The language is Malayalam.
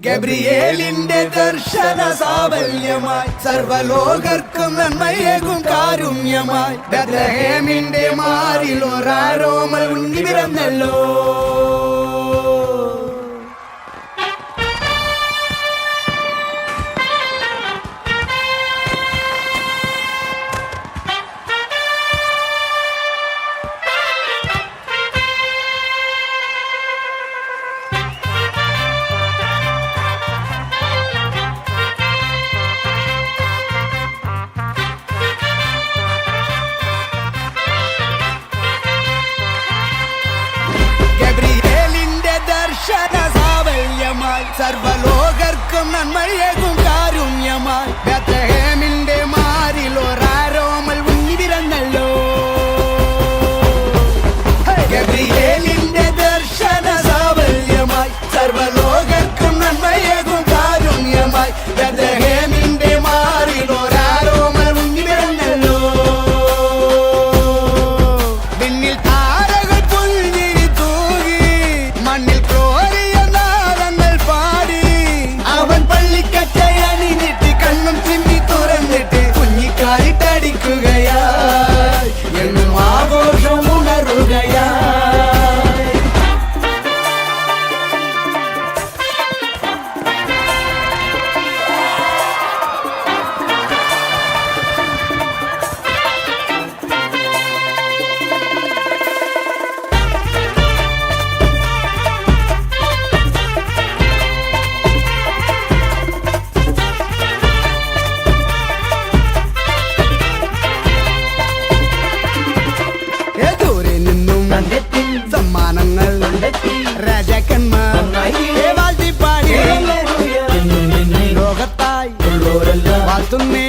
ഗബ്രിയേലിന്റെ ദർശന സാവല്യമായി സർവലോകർക്കും നന്മയേകും കാരുണ്യമായി ബെത്ലഹേമിന്റെ മാറിൽ ഒരാരോമൽ ഉണ്ണി പിറന്നല്ലോ. സർവലോകർക്കും നന്മയേകും കാരുണ്യമായി ബെത്ലഹേമിന്റെ മാറിൽ ഒരാരോമൽ ഉണ്ണി പിറന്നല്ലോ. ഗബ്രിയേലിന്റെ ദർശന സാവല്യമായി സർവലോകർക്കും നന്മയേകും കാരുണ്യമായി ബെത്ലഹേമിന്റെ മാറിൽ ഒരാരോമൽ ഉണ്ണി പിറന്നല്ലോ. വിണ്ണിൽ താരകൾ പുൽഞ്ഞിരി തൂകി മണ്ണിൽ എന്നും ആഘോഷം ഉണരുകയാ. സമ്മാനങ്ങൾ രാജാക്കന്മാർ വാഴ്ത്തിപ്പാടി ലോകത്തായി വാഴ്ത്തുന്നേ